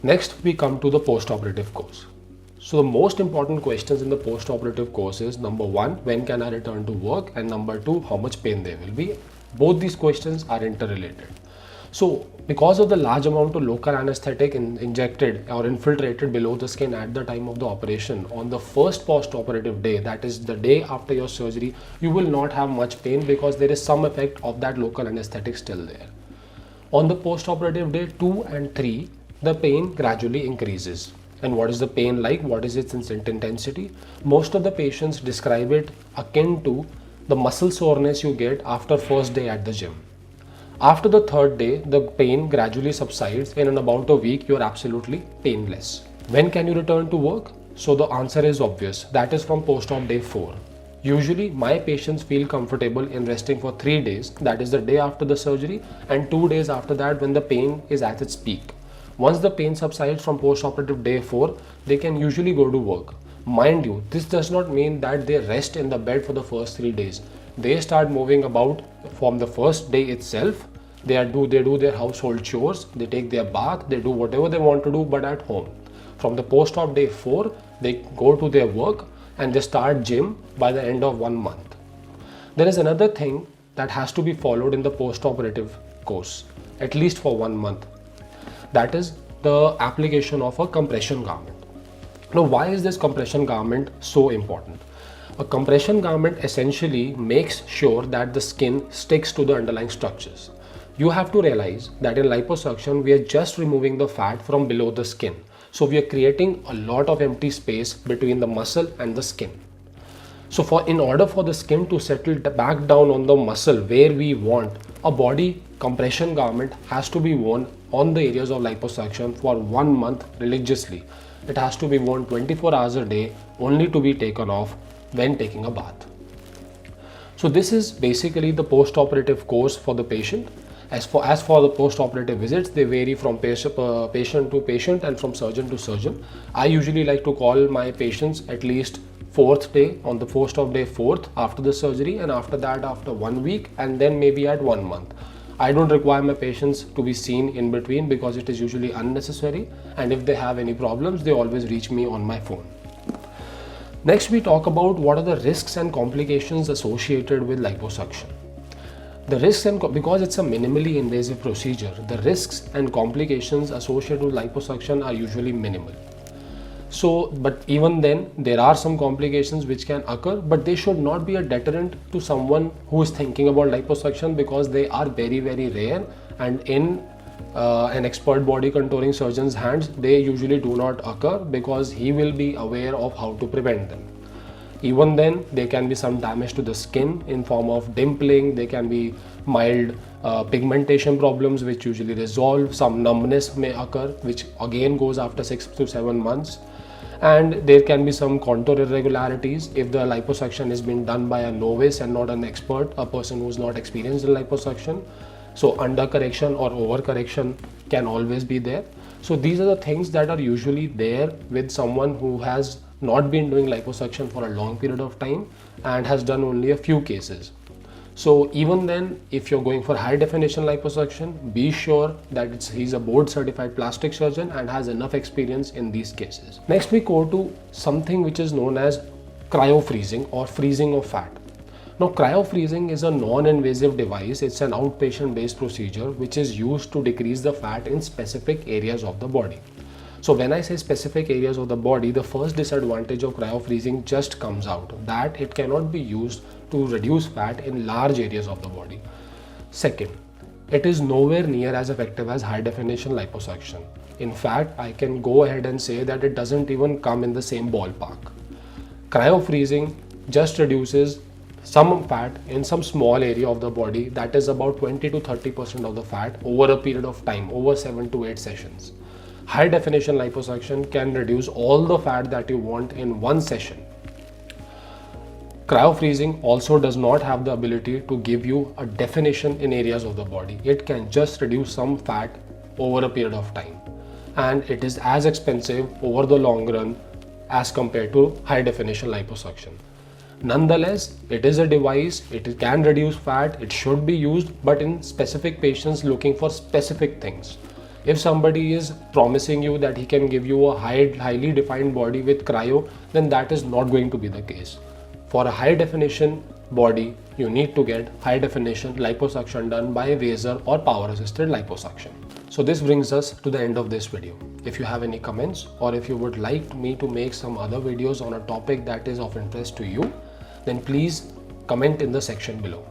Next, we come to the post-operative course. So the most important questions in the post-operative course is number one, when can I return to work? And number two, how much pain there will be? Both these questions are interrelated. So because of the large amount of local anesthetic injected or infiltrated below the skin at the time of the operation, on the first post-operative day, that is the day after your surgery, you will not have much pain because there is some effect of that local anesthetic still there. On the post-operative day 2 and 3, the pain gradually increases. And what is the pain like? What is its intensity? Most of the patients describe it akin to the muscle soreness you get after first day at the gym. After the third day, the pain gradually subsides, and in about a week, you are absolutely painless. When can you return to work? So the answer is obvious. That is from post-op day 4. Usually, my patients feel comfortable in resting for 3 days, that is the day after the surgery, and 2 days after that when the pain is at its peak. Once the pain subsides from post-operative day 4, they can usually go to work. Mind you, this does not mean that they rest in the bed for the first 3 days. They start moving about from the first day itself. They do their household chores, they take their bath, they do whatever they want to do but at home. From the post-op day 4, they go to their work and they start gym by the end of 1 month. There is another thing that has to be followed in the post-operative course, at least for 1 month. That is the application of a compression garment. Now, why is this compression garment so important? A compression garment essentially makes sure that the skin sticks to the underlying structures. You have to realize that in liposuction, we are just removing the fat from below the skin. So we are creating a lot of empty space between the muscle and the skin. So in order for the skin to settle back down on the muscle where we want, a body compression garment has to be worn on the areas of liposuction for 1 month religiously. It has to be worn 24 hours a day, only to be taken off when taking a bath. So this is basically the post-operative course for the patient. As for the post-operative visits, they vary from patient to patient and from surgeon to surgeon. I usually like to call my patients at least 4th day, on the post-op day 4th after the surgery, and after that after 1 week, and then maybe at 1 month. I don't require my patients to be seen in between because it is usually unnecessary, and if they have any problems, they always reach me on my phone. Next, we talk about what are the risks and complications associated with liposuction. The risks because it's a minimally invasive procedure, the risks and complications associated with liposuction are usually minimal. So, but even then, there are some complications which can occur, but they should not be a deterrent to someone who is thinking about liposuction because they are very, very rare, and in an expert body contouring surgeon's hands, they usually do not occur because he will be aware of how to prevent them. Even then, there can be some damage to the skin in form of dimpling, there can be mild pigmentation problems which usually resolve, some numbness may occur which again goes after 6 to 7 months, and there can be some contour irregularities if the liposuction is being done by a novice and not an expert, a person who is not experienced in liposuction. So under correction or over correction can always be there. So these are the things that are usually there with someone who has not been doing liposuction for a long period of time and has done only a few cases. So even then, if you're going for high definition liposuction, be sure that he's a board certified plastic surgeon and has enough experience in these cases. Next, we go to something which is known as cryofreezing or freezing of fat. Now, cryofreezing is a non-invasive device. It's an outpatient based procedure which is used to decrease the fat in specific areas of the body. So when I say specific areas of the body, the first disadvantage of cryofreezing just comes out, that it cannot be used to reduce fat in large areas of the body. Second, it is nowhere near as effective as high definition liposuction. In fact, I can go ahead and say that it doesn't even come in the same ballpark. Cryofreezing just reduces some fat in some small area of the body, that is about 20 to 30% of the fat over a period of time, over 7 to 8 sessions. High definition liposuction can reduce all the fat that you want in one session. Cryofreezing also does not have the ability to give you a definition in areas of the body. It can just reduce some fat over a period of time, and it is as expensive over the long run as compared to high definition liposuction. Nonetheless, it is a device, it can reduce fat, it should be used, but in specific patients looking for specific things. If somebody is promising you that he can give you a highly defined body with cryo, then that is not going to be the case. For a high definition body, you need to get high definition liposuction done by laser or power assisted liposuction. So this brings us to the end of this video. If you have any comments, or if you would like me to make some other videos on a topic that is of interest to you, then please comment in the section below.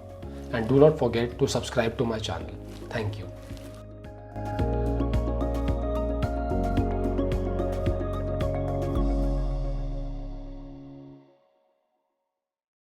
And do not forget to subscribe to my channel. Thank you.